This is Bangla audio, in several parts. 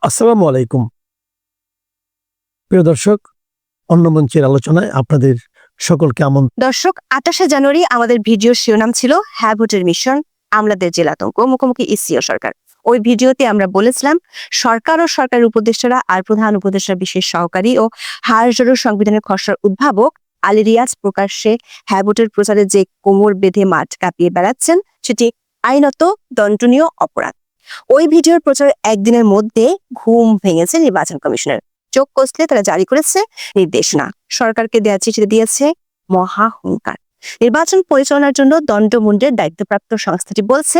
আসসালামু আলাইকুম। প্রিয় দর্শক, অন্য মঞ্চের আলোচনায় আপনাদের সকলকে দর্শক, 28শে জানুয়ারি আমাদের ভিডিওর শিরোনাম ছিল হ্যাঁ ভোটের মিশন, আমলাদের জেলাতঙ্ক, মুখোমুখি ইসি ও সরকার। ওই ভিডিওতে আমরা বলেছিলাম সরকার ও সরকারের উপদেষ্টারা আর প্রধান উপদেষ্টার বিশেষ সহকারী ও হাড়জোড় সংবিধানের খসড়ার উদ্ভাবক আলী রিয়াজ প্রকাশ্যে হ্যাঁ ভোটের প্রচারে যে কোমর বেঁধে মাঠ কাঁপিয়ে বেড়াচ্ছেন সেটি আইনত দণ্ডনীয় অপরাধ। ওই ভিডিওর প্রচারের একদিনের মধ্যে ঘুম ভেঙেছে নির্বাচন কমিশনের। চোখ কষলে তারা জারি করেছে নির্দেশনা, সরকারকে দেওয়া চিঠিতে দিয়েছে মহা হুঙ্কার। নির্বাচন পরিচালনার জন্য দণ্ডমুণ্ডের দায়িত্বপ্রাপ্ত সংস্থাটি বলছে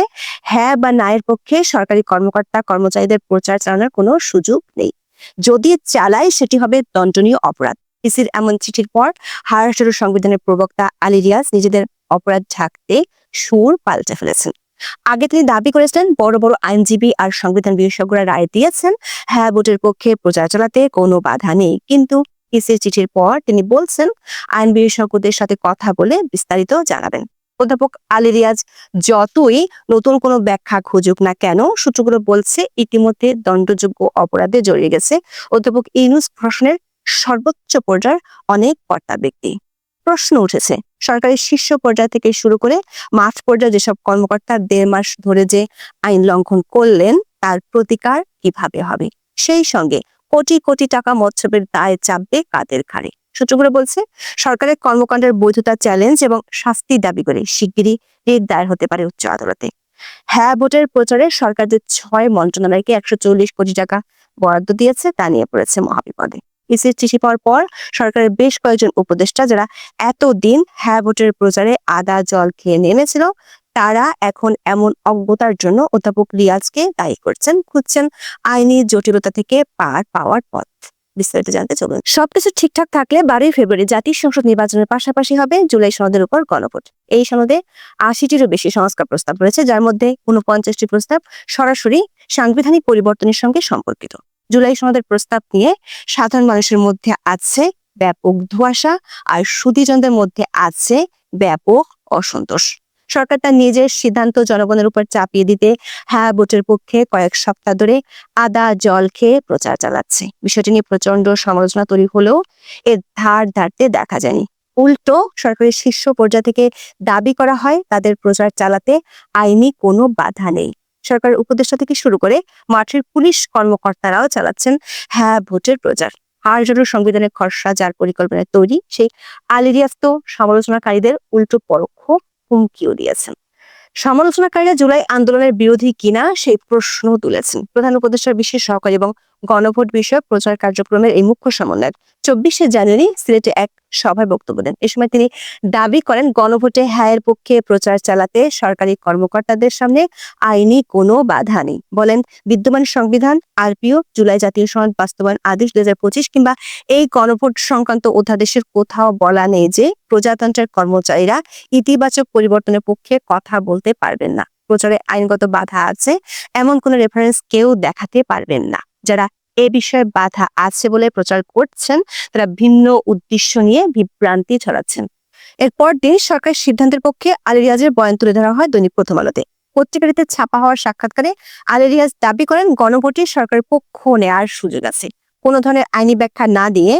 হ্যাঁ বা না এর পক্ষে সরকারি কর্মকর্তা কর্মচারীদের প্রচার চালানোর কোনো সুযোগ নেই। যদি চালায় সেটি হবে দণ্ডনীয় অপরাধ। ইসির এমন চিঠির পর হারাশাড়ু সংবিধানের প্রবক্তা আলী রিয়াজ নিজেদের অপরাধ ঢাকতে সুর পাল্টে ফেলেছেন। আগে তিনি দাবি করেছিলেন বড় বড় আইনজীবী আর সংবিধান বিশেষজ্ঞরা রায় দিয়েছেন হ্যাঁ ভোটের পক্ষে প্রচার চালাতে কোনো বাধা নেই, কিন্তু ইসির চিঠির পর তিনি বলছেন আইন বিশেষজ্ঞদের সাথে কথা বলে বিস্তারিত জানাবেন। অধ্যাপক আলী রিয়াজ যতই নতুন কোনো ব্যাখ্যা খুঁজুক না কেন, সূত্রগুলো বলছে ইতিমধ্যে দণ্ডযোগ্য অপরাধে জড়িয়ে গেছে অধ্যাপক ইউনূস প্রশাসনের সর্বোচ্চ পর্যায়ের অনেক কর্তা ব্যক্তি। প্রশ্ন উঠেছে, সরকারের শীর্ষ পর্যায় থেকে শুরু করে মাঠ পর্যায়ে যেসব কর্মকর্তা 1.5 মাস ধরে যে আইন লঙ্ঘন করলেন তার প্রতিকার কিভাবে হবে? সেই সঙ্গে কোটি কোটি টাকা মৎস্যের দায় চাপবে কাদের ঘাড়ে? সূত্রগুলো বলছে সরকারের কর্মকাণ্ডের বৈধতা চ্যালেঞ্জ এবং শাস্তি দাবি করে শিগগিরই রিট দায়ের হতে পারে উচ্চ আদালতে। হ্যাঁ ভোটের প্রচারে সরকার যে 6 মন্ত্রণালয়কে 140 কোটি টাকা বরাদ্দ দিয়েছে তা নিয়ে পড়েছে মহাবিপদে। ইসির চিঠি পাওয়ার পর সরকারের বেশ কয়েকজন উপদেষ্টা যারা এতদিন হ্যাঁ ভোটের প্রচারে আদা জল খেয়ে নেমেছিল, তারা এখন এমন অজ্ঞতার জন্য অধ্যাপক রিয়াজকে দায়ী করছেন, খুঁজছেন আইনি জটিলতা থেকে পার পাওয়ার পথ। বিস্তারিত জানতে চলুন। সবকিছু ঠিকঠাক থাকলে 12 ফেব্রুয়ারি জাতীয় সংসদ নির্বাচনের পাশাপাশি হবে জুলাই সনদের উপর গণভোট। এই সনদে 80টিরও বেশি সংস্কার প্রস্তাব রয়েছে, যার মধ্যে 49টি প্রস্তাব সরাসরি সাংবিধানিক পরিবর্তনের সঙ্গে সম্পর্কিত। জুলাই সনদের প্রস্তাব নিয়ে সাধারণ মানুষের মধ্যে আছে ব্যাপক ধোঁয়াশা আর সুধীজনদের মধ্যে আছে ব্যাপক অসন্তোষ। সরকার তার নিজের সিদ্ধান্ত জনগণের উপর চাপিয়ে দিতে হ্যাঁ ভোটের পক্ষে কয়েক সপ্তাহ ধরে আদা জল খেয়ে প্রচার চালাচ্ছে। বিষয়টি নিয়ে প্রচন্ড সমালোচনা তৈরি হলেও এর ধার ধারতে দেখা যায়নি। উল্টো সরকারের শীর্ষ পর্যায় থেকে দাবি করা হয় তাদের প্রচার চালাতে আইনি কোনো বাধা নেই। সরকারের উপদেষ্টা থেকে শুরু করে মাঠের পুলিশ কর্মকর্তারাও চালাচ্ছেন হ্যাঁ ভোটের প্রচার। হাড়জোড় সংবিধানের খসড়া যার পরিকল্পনায় তৈরি, সেই আলী রিয়াজ তো সমালোচনাকারীদের উল্টো পরোক্ষ হুমকিও দিয়েছেন। সমালোচনাকারীরা জুলাই আন্দোলনের বিরোধী কিনা সেই প্রশ্ন তুলেছেন। প্রধান উপদেষ্টার বিশেষ সহকারী এবং গণভোট বিষয়ক প্রচার কার্যক্রমের এই মুখ্য সমন্বয়ক 24শে জানুয়ারি সিলেটে এক সভায় বক্তব্য দেন। এ সময় তিনি দাবি করেন গণভোটে হ্যাঁ এর পক্ষে প্রচার চালাতে সরকারি কর্মকর্তাদের সামনে আইনি কোনো বাধা নেই। বলেন বিদ্যমান সংবিধান, আরপিও, জুলাই জাতীয় সনদ বাস্তবায়ন আদেশ 2025 কিংবা এই গণভোট সংক্রান্ত অধ্যাদেশের কোথাও বলা নেই যে প্রজাতন্ত্রের কর্মচারীরা ইতিবাচক পরিবর্তনের পক্ষে কথা বলতে পারবেন না। প্রচারে আইনগত বাধা আছে এমন কোন রেফারেন্স কেউ দেখাতে পারবেন না। যারা এ বিষয়ে বাধা আছে বলে প্রচার করছেন তারা ভিন্ন উদ্দেশ্য নিয়ে বিভ্রান্তি ছড়াচ্ছেন। এরপর দিন সরকারের সিদ্ধান্তের পক্ষে আলী রিয়াজের বয়ান তুলে ধরা হয় দৈনিক প্রথম আলোতে। পত্রিকাটিতে ছাপা হওয়ার সাক্ষাৎকারে আলী রিয়াজ দাবি করেন গণভোটে সরকারের পক্ষ নেওয়ার সুযোগ আছে। কোনো ধরনের আইনি ব্যাখ্যা না দিয়ে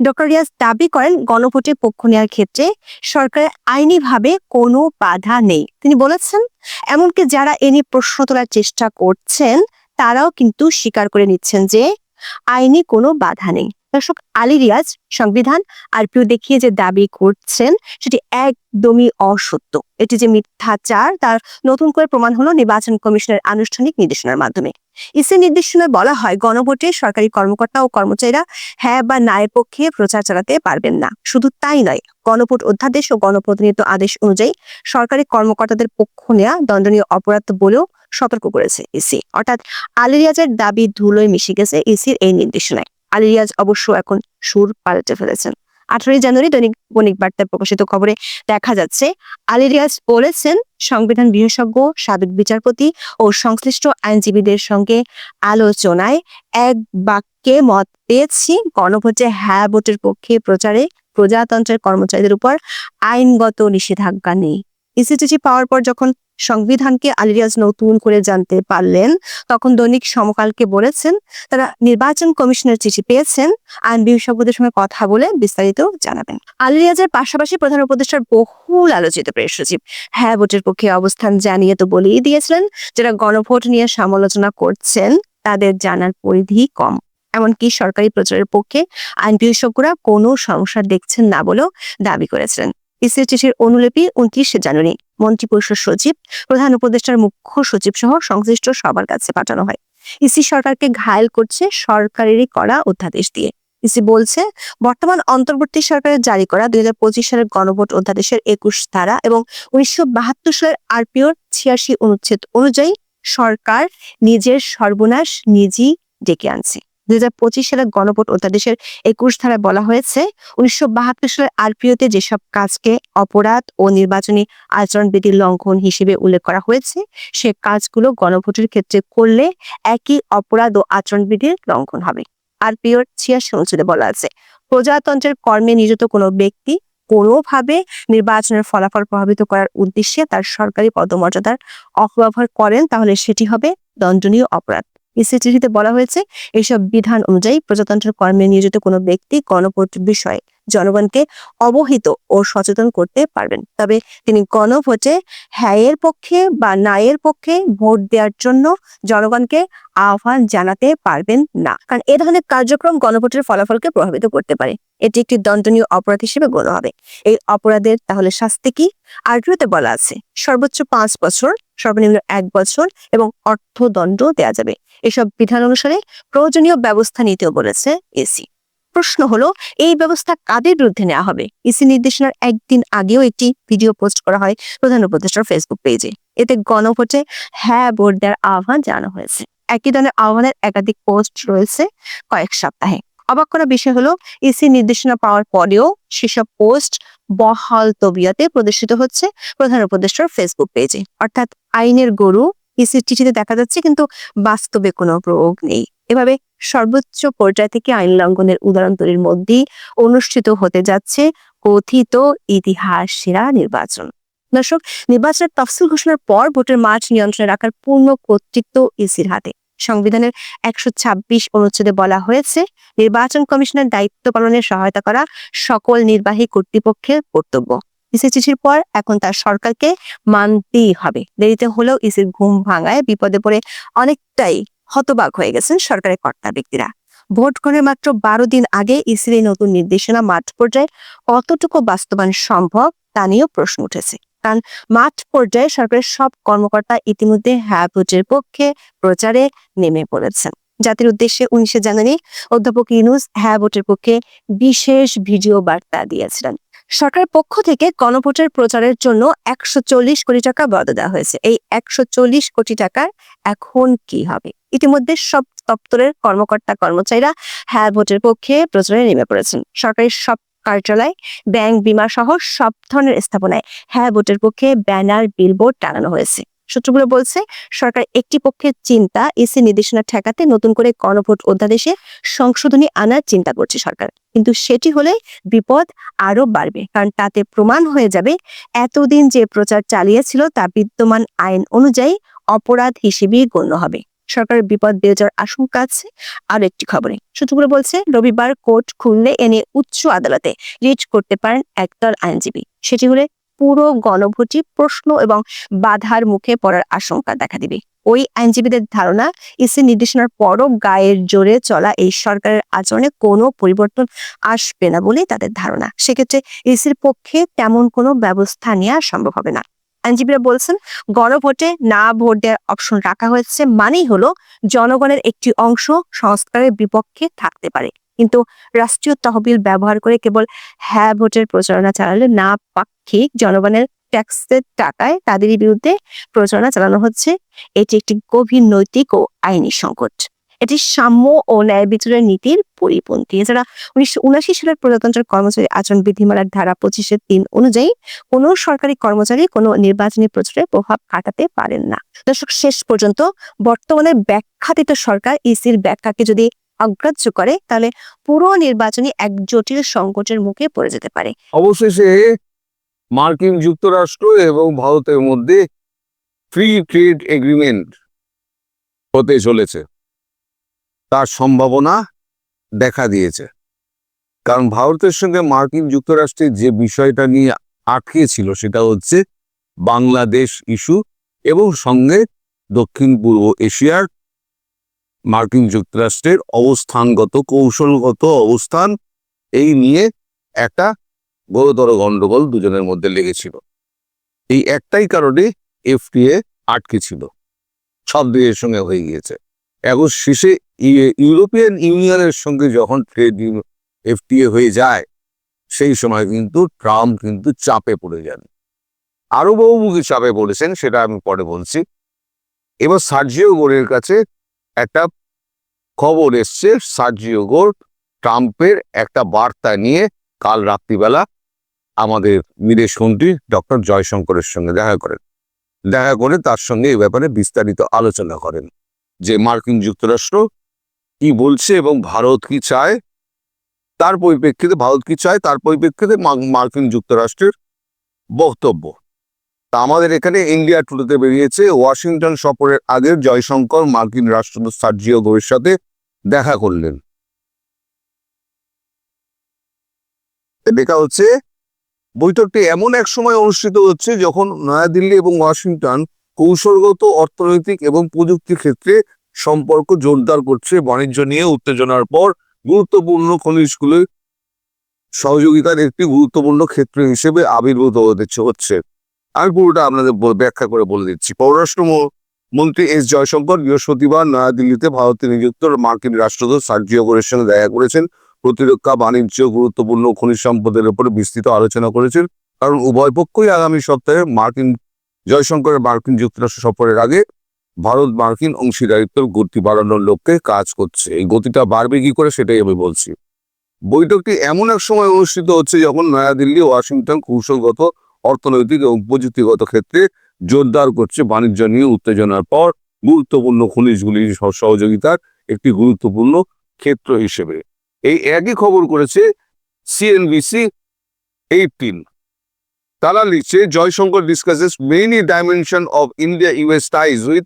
ডক্টর রিয়াজ দাবি করেন গণভোটে পক্ষ নেওয়ার ক্ষেত্রে সরকারের আইনিভাবে কোনো বাধা নেই। তিনি বলেছেন এমনকি যারা এ নিয়ে প্রশ্ন তোলার চেষ্টা করছেন তারাও কিন্তু স্বীকার করে নিচ্ছেন যে আইনি কোনো বাধা নেই। দর্শক, আলী রিয়াজ সংবিধান আরপিও দেখিয়ে যে দাবি করছেন সেটি একদমই অসত্য। এটি যে মিথ্যাচার তার নতুন করে প্রমাণ হলো নির্বাচন কমিশনের আনুষ্ঠানিক নির্দেশনার মাধ্যমে। ইসি নির্দেশনায় বলা হয় গণভোটে সরকারি কর্মকর্তা ও কর্মচারীরা হ্যাঁ বা না এর পক্ষে প্রচার চালাতে পারবেন না। শুধু তাই নয়, গণভোট অধ্যাদেশ ও গণপ্রতিনিধিত্ব আদেশ অনুযায়ী সরকারি কর্মকর্তাদের পক্ষ নেওয়া দণ্ডনীয় অপরাধ বলেও সতর্ক করেছে ইসি। অর্থাৎ আলী রিয়াজের দাবি ধুলোয় মিশে গেছে ইসির এই নির্দেশনায়। আলী রিয়াজ অবশ্য এখন সুর পাল্টে ফেলেছেন। 18 জানুয়ারি দৈনিক বণিক বার্তায় প্রকাশিত খবরে দেখা যাচ্ছে আলী রিয়াজ বলেছেন সংবিধান বিশেষজ্ঞ, সাবেক বিচারপতি ও সংশ্লিষ্ট আইনজীবীদের সঙ্গে আলোচনায় এক বাক্যে মত পেয়েছি গণভোটে হ্যাঁ ভোটের পক্ষে প্রচারে প্রজাতন্ত্রের কর্মচারীদের উপর আইনগত নিষেধাজ্ঞা নেই। ইসি চিঠি পাওয়ার পর যখন সংবিধানকে আলী রিয়াজ নতুন করে জানতে পারলেন, তখন দৈনিক সমকালকে বলেছেন তারা নির্বাচন কমিশনের চিঠি পেয়েছেন, আইন বিশেষজ্ঞদের সঙ্গে কথা বলে বিস্তারিত জানাবেন। আলী রিয়াজের পাশাপাশি প্রধান উপদেষ্টার বহুল আলোচিত প্রেস সচিব হ্যাঁ ভোটের পক্ষে অবস্থান জানিয়ে তো বলেই দিয়েছিলেন, যারা গণভোট নিয়ে সমালোচনা করছেন তাদের জানার পরিধি কম। এমনকি সরকারি প্রচারের পক্ষে আইন বিশেষজ্ঞরা কোনো সমস্যা দেখছেন না বলেও দাবি করেছিলেন। ইসির চিঠির অনুলিপি 29 জানুয়ারি মন্ত্রিপরিষদ সচিব, প্রধান উপদেষ্টার মুখ্য সচিব সহ সংশ্লিষ্ট সবার কাছে পাঠানো হয়। ইসি সরকারকে ঘায়েল করছে সরকারেরই করা অধ্যাদেশ দিয়ে। ইসি বলছে, বর্তমান অন্তর্বর্তী সরকারের জারি করা 2025 সালের গণভোট অধ্যাদেশের 21 ধারা এবং 1972 সালের আরপিওর 86 অনুচ্ছেদ অনুযায়ী সরকার নিজের সর্বনাশ নিজেই ডেকে আনছে। 2025 সালের গণভোট অধ্যাদেশের 21 ধারায় বলা হয়েছে, 1972 সালের আরপিওতে যেসব কাজকে অপরাধ ও নির্বাচনী আচরণবিধির লঙ্ঘন হিসেবে উল্লেখ করা হয়েছে, সে কাজগুলো গণভোটের ক্ষেত্রে করলে একই অপরাধ ও আচরণবিধির লঙ্ঘন হবে। আরপিওর 86 অনুচ্ছেদে বলা আছে, প্রজাতন্ত্রের কর্মে নিযুক্ত কোনো ব্যক্তি কোনোভাবে নির্বাচনের ফলাফল প্রভাবিত করার উদ্দেশ্যে তার সরকারি পদমর্যাদার অপব্যবহার করেন, তাহলে সেটি হবে দণ্ডনীয় অপরাধ। ইসি চিঠিতে বলা হয়েছে, এইসব বিধান অনুযায়ী প্রজাতন্ত্রের কর্মে নিয়োজিত কোনো ব্যক্তি গণভোট বিষয়ে জনগণকে অবহিত ও সচেতন করতে পারবেন, তবে তিনি গণভোটে হ্যাঁ এর পক্ষে বা না এর পক্ষে ভোট দেওয়ার জন্য জনগণকে আহ্বান জানাতে পারবেন না, কারণ এ ধরনের কার্যক্রম গণভোটের ফলাফলকে প্রভাবিত করতে পারে। এটি একটি দণ্ডনীয় অপরাধ হিসেবে গণ্য হবে। এই অপরাধের তাহলে শাস্তি কি? আরপিওতে বলা আছে, সর্বোচ্চ 5 বছর, সর্বনিম্ন 1 বছর এবং অর্থদণ্ড দেওয়া যাবে। এসব বিধান অনুসারে প্রয়োজনীয় ব্যবস্থা নিতেও বলেছে ইসি। প্রশ্ন হলো, এই ব্যবস্থা কাদের বিরুদ্ধে নেওয়া হবে? ইসি নির্দেশনার একদিন আগেও একটি ভিডিও পোস্ট করা হয় প্রধান উপদেষ্টার ফেসবুক পেজে। এতে গণভোটে হ্যাঁ ভোট দেওয়ার আহ্বান জানানো হয়েছে। একই ধরনের আহ্বানের একাধিক পোস্ট রয়েছে কয়েক সপ্তাহে। অবাক করা বিষয় হলো, ইসি নির্দেশনা পাওয়ার পরেও সেসব পোস্ট বহাল তবিয়তে প্রদর্শিত হচ্ছে প্রধান উপদেষ্টার ফেসবুক পেজে। অর্থাৎ আইনের গরু ইসির চিঠিতে দেখা যাচ্ছে, কিন্তু বাস্তবে কোনো প্রয়োগ নেই। এভাবে সর্বোচ্চ পর্যায় থেকে আইন লঙ্ঘনের উদাহরণ তৈরির মধ্যেই অনুষ্ঠিত হতে যাচ্ছে কথিত ইতিহাস সেরা নির্বাচন। দর্শক, নির্বাচনের তফসিল ঘোষণার পর ভোটের মাঠ নিয়ন্ত্রণে রাখার পূর্ণ কর্তৃত্ব ইসির হাতে। সংবিধানের 126 অনুচ্ছেদে বলা হয়েছে, নির্বাচন কমিশনের দায়িত্ব পালনে সহায়তা করা সকল নির্বাহী কর্তৃপক্ষের কর্তব্য। ইসি চিঠির পর এখন তার সরকারকে মানতেই হবে। দেরিতে হলেও ইসির ঘুম ভাঙায় বিপদে পড়ে অনেকটাই হতবাক হয়ে গেছেন সরকারের কর্তা ব্যক্তিরা। ভোট গ্রহণের মাত্র 12 দিন আগে ইসির এই নতুন নির্দেশনা মাঠ পর্যায়ে কতটুকু বাস্তবায়ন সম্ভব তা নিয়েও প্রশ্ন উঠেছে। কারণ মাঠ পর্যায়ে সরকারের সব কর্মকর্তা ইতিমধ্যে হ্যাঁ ভোটের পক্ষে প্রচারে নেমে পড়েছেন। জাতির উদ্দেশ্যে 19 জানুয়ারি অধ্যাপক ইউনূস হ্যাঁ ভোটের পক্ষে বিশেষ ভিডিও বার্তা দিয়েছিলেন। সরকারের পক্ষ থেকে গণভোটের প্রচারের জন্য 140 কোটি টাকা বরাদ্দ দেওয়া হয়েছে। এই 140 কোটি টাকার এখন কি হবে? ইতিমধ্যে সব দপ্তরের কর্মকর্তা কর্মচারীরা হ্যাঁ ভোটের পক্ষে প্রচারে নেমে পড়েছেন। সরকারি সব কার্যালয়, ব্যাংক, বিমা সহ সব ধরনের স্থাপনায় হ্যাঁ ভোটের পক্ষে ব্যানার, বিলবোর্ড টানানো হয়েছে। সূত্রগুলো বলছে, সরকার একটি পক্ষের চিন্তা ইসি নির্দেশনা ঠেকাতে নতুন করে গণভোট অধ্যাদেশে সংশোধনী আনার চিন্তা করছে সরকার, কিন্তু সেটি হলে বিপদ আরো বাড়বে, কারণ তাতে প্রমাণ হয়ে যাবে এতদিন যে প্রচার চালিয়েছিল তা বিদ্যমান আইন অনুযায়ী অপরাধ হিসেবেই গণ্য হবে। সরকারের বিপদ বেড়ে যাওয়ার আশঙ্কা আছে। আর একটি খবরে সূত্রগুলো বলছে, রবিবার কোর্ট খুললে এনে উচ্চ আদালতে রিট করতে পারেন একদল আইনজীবী। সেটি হলে পুরো গণভোটই প্রশ্ন এবং বাধার মুখে পড়ার আশঙ্কা দেখা দিবে। ওই আইনজীবীদের ধারণা, ইসি নির্দেশনার পরও গায়ের জোরে চলা এই সরকারের আচরণে কোনো পরিবর্তন আসবে না বলেই তাদের ধারণা। সেক্ষেত্রে ইসির পক্ষে তেমন কোনো ব্যবস্থা নেওয়া সম্ভব হবে না। আইনজীবীরা বলছেন, গণভোটে না ভোট দেওয়ার অপশন রাখা হয়েছে মানেই হলো জনগণের একটি অংশ সংস্কারের বিপক্ষে থাকতে পারে, কিন্তু রাষ্ট্রীয় তহবিল ব্যবহার করে কেবল হ্যাঁ ভোটের প্রচারণা চালালে না পাক্ষিক জনগণের ট্যাক্সের টাকায় তাদেরই বিরুদ্ধে প্রচারণা চালানো হচ্ছে। এটি একটি গভীর নৈতিক ও আইনি সংকট। এটি সাম্য ও ন্যায় বিচারের নীতির পরিপন্থী। এছাড়া 1979 সালের প্রজাতন্ত্রের কর্মচারী আচরণ বিধিমালার ধারা 25-3 অনুযায়ী কোনো সরকারি কর্মচারী কোনো নির্বাচনী প্রচারে প্রভাব খাটাতে পারেন না। দর্শক, শেষ পর্যন্ত বর্তমানে ব্যাখ্যাতীত সরকার ইসির ব্যাখ্যাকে যদি অগ্রাহ্য করে, তাহলে পুরো নির্বাচনী এক জটিল সংকটের মুখে পড়ে যেতে পারে। অবশেষে মার্কিন যুক্তরাষ্ট্র এবং ভারতের মধ্যে ফ্রি ট্রেড এগ্রিমেন্ট হতে চলেছে, তার সম্ভাবনা দেখা দিয়েছে। কারণ ভারতের সঙ্গে মার্কিন যুক্তরাষ্ট্রের যে বিষয়টা নিয়ে আটকে ছিল সেটা হচ্ছে বাংলাদেশ ইস্যু এবং সঙ্গে দক্ষিণ পূর্ব এশিয়ার মার্কিন যুক্তরাষ্ট্রের অবস্থানগত কৌশলগত অবস্থান, এই নিয়ে একটা বড়তর গন্ডগোল দুজনের মধ্যে লেগেছিল। এই একটাই কারণে এফটিএ আটকে ছিল, সব দেশের সঙ্গে হয়ে গিয়েছে। এখন শেষে ইউরোপিয়ান ইউনিয়নের সঙ্গে যখন ট্রেড এফটিএ হয়ে যায়, সেই সময় কিন্তু ট্রাম্প কিন্তু চাপে পড়ে যান, আরো বহুমুখী চাপে পড়েছেন, সেটা আমি পরে বলছি। এবার সার্জিও গোরের কাছে একটা খবর এসছে। সার্জিও গোর ট্রাম্পের একটা বার্তা নিয়ে কাল রাত্রিবেলা আমাদের বিদেশ মন্ত্রী ডক্টর জয়শঙ্করের সঙ্গে দেখা করেন। দেখা করে তার সঙ্গে এই ব্যাপারে বিস্তারিত আলোচনা করেন যে মার্কিন যুক্তরাষ্ট্র কি বলছে এবং ভারত কি চায়, তার পরিপ্রেক্ষিতে ভারত কি চায়, তার পরিপ্রেক্ষিতে মার্কিন যুক্তরাষ্ট্রের বক্তব্য। তা আমাদের এখানে ইন্ডিয়া টুডেতে বেরিয়েছে, ওয়াশিংটন সফরের আগে জয়শঙ্কর মার্কিন রাষ্ট্রদূত সার্জিও গোরের সাথে দেখা করলেন। দেখা হচ্ছে বৈঠকটি এমন এক সময় অনুষ্ঠিত হচ্ছে যখন নয়াদিল্লি এবং ওয়াশিংটন কৌশলগত, অর্থনৈতিক এবং প্রযুক্তি ক্ষেত্রে সম্পর্ক জোরদার করছে। বাণিজ্য নিয়ে উত্তেজনার পর গুরুত্বপূর্ণ খনিজগুলো সহযোগিতার একটি গুরুত্বপূর্ণ ক্ষেত্র হিসেবে আবির্ভূত হচ্ছে। আমি পুরোটা আপনাদের ব্যাখ্যা করে বলে দিচ্ছি। পররাষ্ট্র মন্ত্রী এস জয়শঙ্কর বৃহস্পতিবার নয়াদিল্লিতে ভারতে নিযুক্ত মার্কিন রাষ্ট্রদূত সার্জিও গোরের সঙ্গে দেখা করেছেন। প্রতিরক্ষা, বাণিজ্য, গুরুত্বপূর্ণ খনিজ সম্পদের উপরে বিস্তৃত আলোচনা করেছেন। কারণ উভয় পক্ষই আগামী সপ্তাহে জয়শঙ্করের মার্কিন যুক্তরাষ্ট্র সফরের আগে ভারত মার্কিন অংশীদারিত্বের গতি বাড়ানোর লক্ষ্যে কাজ করছে। এই গতিটা বাড়বে কি করে সেটাই আমি বলছি। বৈঠকটি এমন এক সময় অনুষ্ঠিত হচ্ছে যখন নয়াদিল্লি ওয়াশিংটন কৌশলগত, অর্থনৈতিক এবং প্রযুক্তিগত ক্ষেত্রে জোরদার করছে বাণিজ্য নিয়ে উত্তেজনার পর গুরুত্বপূর্ণ খনিজগুলির সহযোগিতার একটি গুরুত্বপূর্ণ ক্ষেত্র হিসেবে। এই একই খবর করেছে CNBC 18। তারা লিখছে, Jaishankar discusses many dimension of India US ties with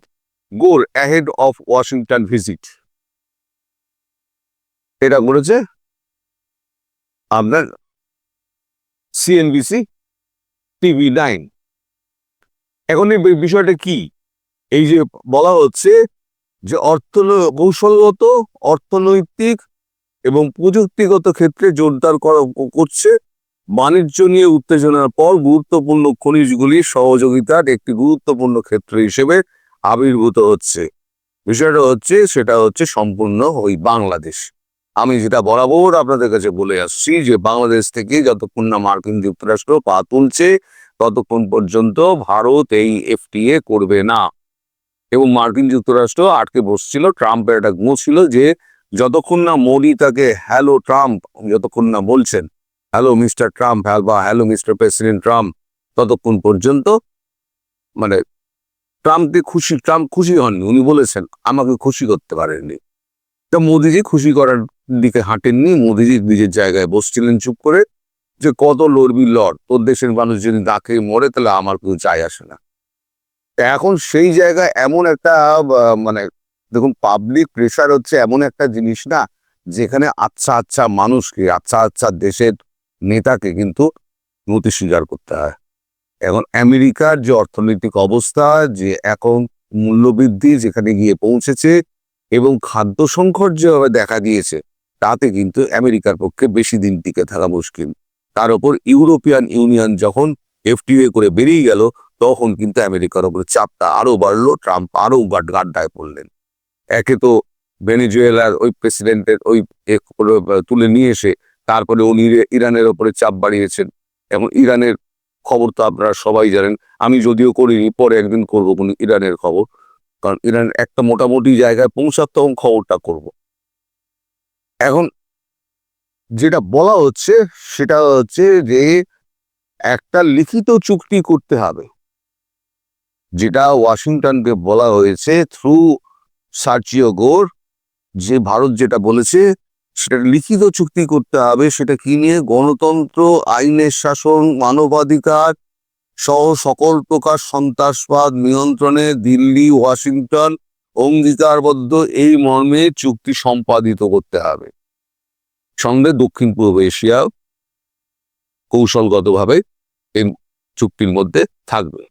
গোর অ্যাহেড অফ ওয়াশিংটন ভিজিট। এটা করেছে আপনার CNBC TV9। এখন এই বিষয়টা কি, এই যে বলা হচ্ছে যে কৌশলগত, অর্থনৈতিক এবং প্রযুক্তিগত ক্ষেত্রে জোরদার করছে বাণিজ্য নিয়ে উত্তেজনার পর গুরুত্বপূর্ণ খনিজগুলির সহযোগিতার একটি গুরুত্বপূর্ণ ক্ষেত্র হিসেবে আবির্ভূত হচ্ছে। বিষয়টা হচ্ছে সেটা হচ্ছে সম্পূর্ণ ওই বাংলাদেশ। আমি যেটা বরাবর আপনাদের কাছে বলে আসছি যে বাংলাদেশ থেকে যতক্ষণ না মার্কিন যুক্তরাষ্ট্র পা তুলছে ততক্ষণ পর্যন্ত ভারত এই এফটিএ করবে না। এবং মার্কিন যুক্তরাষ্ট্র আটকে বসছিল। ট্রাম্পের একটা গুণ ছিল যে যতক্ষণ না মোদি তাকে হ্যালো ট্রাম্প যতক্ষণ না বলছেন, হ্যালো মিস্টার ট্রাম্প বা হ্যালো মিস্টার প্রেসিডেন্ট ট্রাম্প, ততক্ষণ পর্যন্ত মানে ট্রাম্প খুশি হননি। উনি বলেছেন আমাকে খুশি করতে পারেননি। তা মোদিজি খুশি করার দিকে হাঁটেননি। মোদিজি নিজের জায়গায় বসছিলেন চুপ করে, যে কত লড়বি লড়, তোর দেশের মানুষ যদি না খেয়ে মরে তাহলে আমার কিছু যায় আসে না। এখন সেই জায়গায় এমন একটা মানে দেখুন, পাবলিক প্রেশার হচ্ছে এমন একটা জিনিস না যেখানে আচ্ছা আচ্ছা মানুষকে, আচ্ছা আচ্ছা দেশের নেতাকে কিন্তু নতি স্বীকার করতে হয়। এখন আমেরিকার যে অর্থনৈতিক অবস্থা, যে এখন মূল্যবৃদ্ধি যেখানে গিয়ে পৌঁছেছে এবং খাদ্য সংকট যেভাবে দেখা দিয়েছে, তাতে কিন্তু আমেরিকার পক্ষে বেশি দিন টিকে থাকা মুশকিল। তার উপর ইউরোপিয়ান ইউনিয়ন যখন এফটিএ করে বেরিয়ে গেল, তখন কিন্তু আমেরিকার উপরে চাপটা আরো বাড়লো। ট্রাম্প আরো গাড্ডায় পড়লেন। একে তো ভেনেজুয়েলার ওই প্রেসিডেন্টের ওই তুলে নিয়ে এসে তারপরে উনি ইরানের ওপরে চাপ বাড়িয়েছেন। এবং ইরানের খবর তো আপনারা সবাই জানেন, আমি যদিও করিনি, পরে একদিন করবো কোন ইরানের খবর, কারণ ইরান একটা মোটামুটি জায়গায় পৌঁছার তখন খবরটা করব। এখন যেটা বলা হচ্ছে সেটা হচ্ছে যে একটা লিখিত চুক্তি করতে হবে, যেটা ওয়াশিংটনকে বলা হয়েছে থ্রু সার্জিও গোর, যে ভারত যেটা বলেছে সেটা লিখিত চুক্তি করতে হবে। সেটা কি নিয়ে? গণতন্ত্র, আইনের শাসন, মানবাধিকার, সহ সকল প্রকার সন্ত্রাসবাদ নিয়ন্ত্রণে দিল্লি ওয়াশিংটন অঙ্গীকারবদ্ধ এই মর্মে চুক্তি সম্পাদিত করতে হবে। সঙ্গে দক্ষিণ পূর্ব এশিয়া কৌশলগতভাবে এই চুক্তির মধ্যে থাকবে।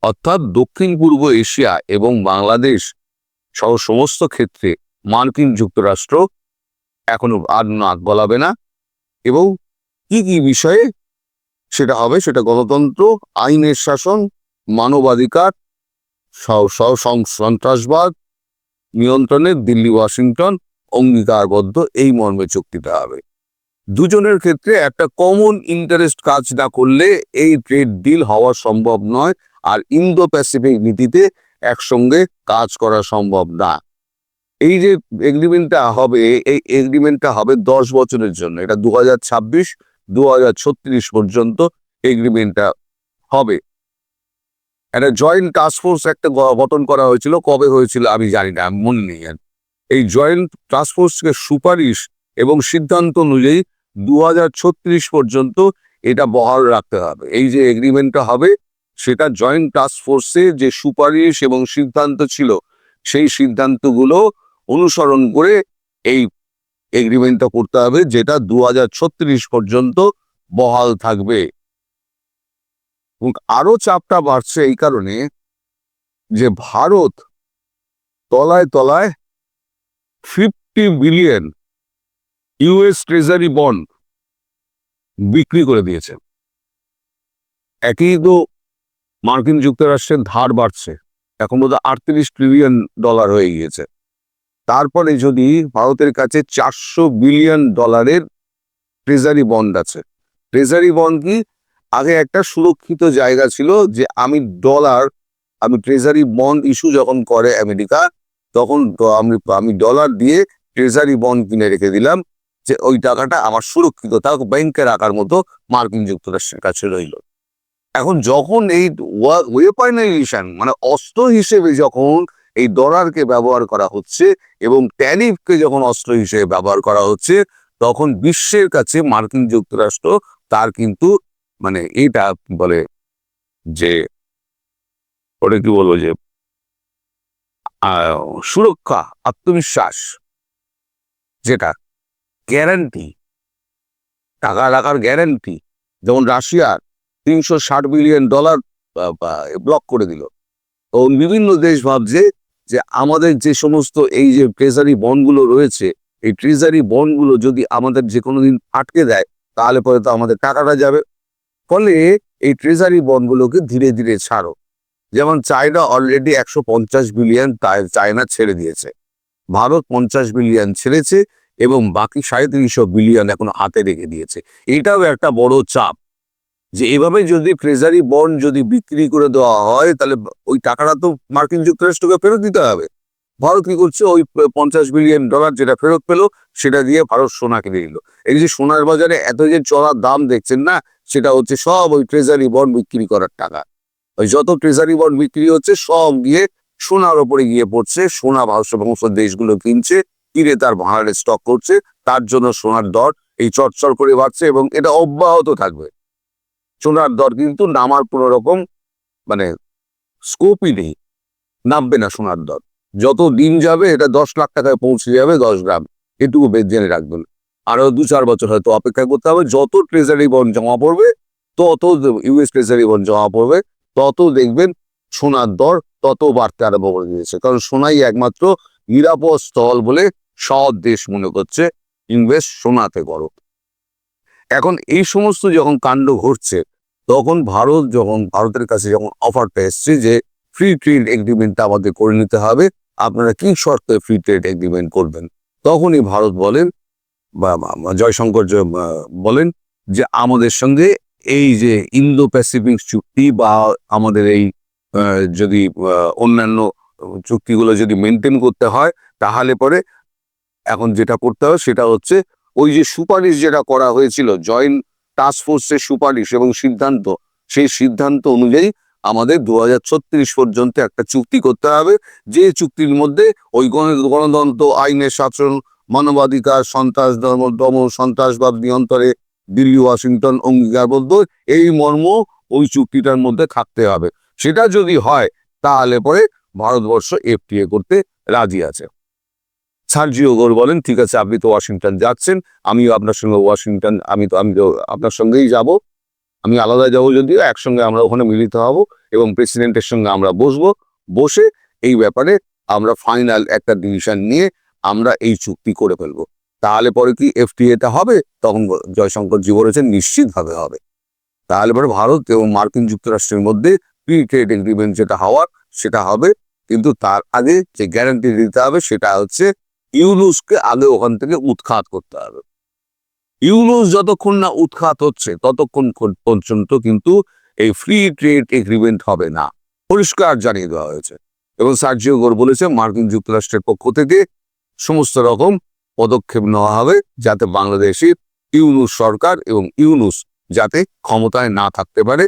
অর্থাৎ দক্ষিণ পূর্ব এশিয়া এবং বাংলাদেশ সহ সমস্ত ক্ষেত্রে মার্কিন যুক্তরাষ্ট্র এখনো আর নাক গলাবে না, এবং কি কি বিষয়ে সেটা হবে, সেটা গণতন্ত্র, আইনের শাসন, মানবাধিকার, সন্ত্রাসবাদ নিয়ন্ত্রণে দিল্লি ওয়াশিংটন অঙ্গীকারবদ্ধ এই মর্মে চুক্তিটা হবে। দুজনের ক্ষেত্রে একটা কমন ইন্টারেস্ট কাজ না করলে এই ট্রেড ডিল হওয়া সম্ভব নয়, আর ইন্দো প্যাসিফিক নীতিতে একসঙ্গে কাজ করা সম্ভব না। এই যে এগ্রিমেন্টটা হবে, এই এগ্রিমেন্টটা হবে 10 বছরের জন্য। এটা 2026-2036 পর্যন্ত এগ্রিমেন্টটা হবে। একটা জয়েন্ট টাস্কফোর্স একটা গঠন করা হয়েছিল, কবে হয়েছিল আমি জানি না, মনে নেই। এই জয়েন্ট টাস্কফোর্সকে সুপারিশ এবং সিদ্ধান্ত অনুযায়ী 2036 পর্যন্ত এটা বহাল রাখতে হবে। এই যে এগ্রিমেন্টটা হবে সেটা জয়েন্ট টাস্কফোর্সে যে সুপারিশ এবং সিদ্ধান্ত ছিল, সেই সিদ্ধান্তগুলো অনুসরণ করে এই এগ্রিমেন্টটা করতে হবে, যেটা 2036 পর্যন্ত বহাল থাকবে। এবং আরো চাপটা বাড়ছে এই কারণে যে ভারত তলায় তলায় 50 বিলিয়ন ইউএস ট্রেজারি বন্ড বিক্রি করে দিয়েছে। একই তো মার্কিন যুক্তরাষ্ট্রের ধার বাড়ছে, এখন বোধহয় $38 ট্রিলিয়ন হয়ে গিয়েছে। তারপরে যদি ভারতের কাছে $400 বিলিয়ন ট্রেজারি বন্ড আছে। ট্রেজারি বন্ড কি, আগে একটা সুরক্ষিত জায়গা ছিল যে আমি ট্রেজারি বন্ড ইস্যু যখন করে আমেরিকা, তখন আমি ডলার দিয়ে ট্রেজারি বন্ড কিনে রেখে দিলাম, যে ওই টাকাটা আমার সুরক্ষিত, তা ব্যাংকে রাখার মতো মার্কিন যুক্তরাষ্ট্রের কাছে রইল। এখন যখন এই ওয়েপনাইজেশন মানে অস্ত্র হিসেবে যখন এই ডলারকে ব্যবহার করা হচ্ছে এবং ট্যারিফকে যখন অস্ত্র হিসেবে ব্যবহার করা হচ্ছে, তখন বিশ্বের কাছে মার্কিন যুক্তরাষ্ট্র তার কিন্তু মানে এটা বলে যে ওটা কি বলবো যে সুরক্ষা, আত্মবিশ্বাস, যেটা গ্যারান্টি, টাকা রাখার গ্যারান্টি, যেমন রাশিয়ার $360 বিলিয়ন ব্লক করে দিল। তো বিভিন্ন দেশ ভাবছে যে আমাদের যে সমস্ত এই যে ট্রেজারি বন্ডগুলো রয়েছে, এই ট্রেজারি বন্ডগুলো যদি আমাদের যে কোনো দিন আটকে দেয়, তাহলে পরে তো আমাদের টাকাটা যাবে। ফলে এই ট্রেজারি বন্ডগুলোকে ধীরে ধীরে ছাড়ো। যেমন চায়না অলরেডি 150 বিলিয়ন চায়না ছেড়ে দিয়েছে, ভারত 50 বিলিয়ন ছেড়েছে, এবং বাকি 350 বিলিয়ন এখন হাতে রেখে দিয়েছে। এটাও একটা বড় চাপ যে এভাবে যদি ট্রেজারি বন্ড যদি বিক্রি করে দেওয়া হয়, তাহলে ওই টাকাটা তো মার্কিন যুক্তরাষ্ট্রকে ফেরত দিতে হবে। ভারত কি করছে, ওই $50 বিলিয়ন যেটা ফেরত পেলো সেটা দিয়ে ভারত সোনা কিনে নিল। এই যে সোনার বাজারে এত যে চড়া দাম দেখছেন না, সেটা হচ্ছে সব ওই ট্রেজারি বন্ড বিক্রি করার টাকা। ওই যত ট্রেজারি বন্ড বিক্রি হচ্ছে সব গিয়ে সোনার ওপরে গিয়ে পড়ছে। সোনা সমস্ত দেশগুলো কিনছে, কিনে তার ভাড়ারে স্টক করছে, তার জন্য সোনার দর এই চটচড় করে বাড়ছে, এবং এটা অব্যাহত থাকবে। সোনার দর কিন্তু নামার কোনো রকম মানে স্কোপই নেই, নামবে না সোনার দর। যত দিন যাবে এটা 10 লাখ টাকায় পৌঁছে যাবে 10 গ্রাম, এটুকু জেনে রাখবেন। আরো 2-4 বছর হয়তো অপেক্ষা করতে হবে। যত ট্রেজারি বন্ড জমা পড়বে, তত ইউএস ট্রেজারি বন্ড জমা পড়বে, তত দেখবেন সোনার দর তত বাড়তে আরম্ভ করে দিয়েছে। কারণ সোনাই একমাত্র নিরাপদ স্থল বলে সব দেশ মনে করছে ইনভেস্ট সোনাতে করো। এখন এই সমস্ত যখন কাণ্ড ঘটছে, তখন ভারতের কাছে যখন অফারটা এসছে যে ফ্রি ট্রেড এগ্রিমেন্টটা আমাদের করে নিতে হবে, আপনারা কি শর্তে ফ্রি ট্রেড এগ্রিমেন্ট করবেন, তখনই ভারত বলেন বা জয়শঙ্কর বলেন যে আমাদের সঙ্গে এই যে ইন্দো প্যাসিফিক চুক্তি বা আমাদের এই যদি অন্যান্য চুক্তিগুলো যদি মেনটেন করতে হয়, তাহলে পরে এখন যেটা করতে হবে সেটা হচ্ছে ওই যে সুপারিশ যেটা করা হয়েছিল, জয়েন্ট টাস্কফোর্সের সুপারিশ এবং সিদ্ধান্ত, সেই সিদ্ধান্ত অনুযায়ী আমাদের 2036 পর্যন্ত একটা চুক্তি করতে হবে, যে চুক্তির মধ্যে ওই গণতন্ত্র, আইনের শাসন, মানবাধিকার, সন্ত্রাসবাদ নিয়ন্ত্রণে দিল্লি ওয়াশিংটন অঙ্গীকারবদ্ধ এই মর্ম ওই চুক্তিটার মধ্যে থাকতে হবে। সেটা যদি হয় তাহলে পরে ভারতবর্ষ এফটিএ করতে রাজি আছে। সার্জিও গোর বলেন, ঠিক আছে, আপনি তো ওয়াশিংটন যাচ্ছেন, আমিও আপনার সঙ্গে ওয়াশিংটন, আমি তো আপনার সঙ্গেই যাব, আমি আলাদা যাবো যদিও, একসঙ্গে আমরা ওখানে মিলিত হব এবং প্রেসিডেন্টের সঙ্গে আমরা বসে এই ব্যাপারে আমরা ফাইনাল একটা ডিসিশন নিয়ে আমরা এই চুক্তি করে ফেলবো। তাহলে পরে কি এফটিএটা হবে? তখন জয়শঙ্কর জি বলেছেন নিশ্চিতভাবে হবে। তাহলে পরে ভারত এবং মার্কিন যুক্তরাষ্ট্রের মধ্যে ফ্রি ট্রেড এগ্রিমেন্ট যেটা হওয়ার সেটা হবে, কিন্তু তার আগে যে গ্যারান্টি দিতে হবে সেটা হচ্ছে ইউনুসকে আগে ওখান থেকে উৎখাত করতে হবে। ইউনুস যতক্ষণ না উৎখাত হচ্ছে ততক্ষণ পর্যন্ত কিন্তু এই ফ্রি ট্রেড এগ্রিমেন্ট হবে না, পরিষ্কার জানিয়ে দেওয়া হয়েছে। এবং সার্জিও গোর বলেছে মার্কিন যুক্তরাষ্ট্রের পক্ষ থেকে সমস্ত রকম পদক্ষেপ নেওয়া হবে যাতে বাংলাদেশের ইউনুস সরকার এবং ইউনুস যাতে ক্ষমতায় না থাকতে পারে।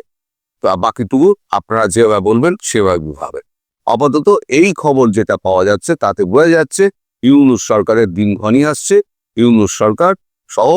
বাকিটুকু আপনারা যেভাবে বলবেন সেভাবে ভাবে। আপাতত এই খবর যেটা পাওয়া যাচ্ছে তাতে বোঝা যাচ্ছে ইউনুস সরকারের দিন ঘনিয়ে আসছে। ইউনুস সরকার সহ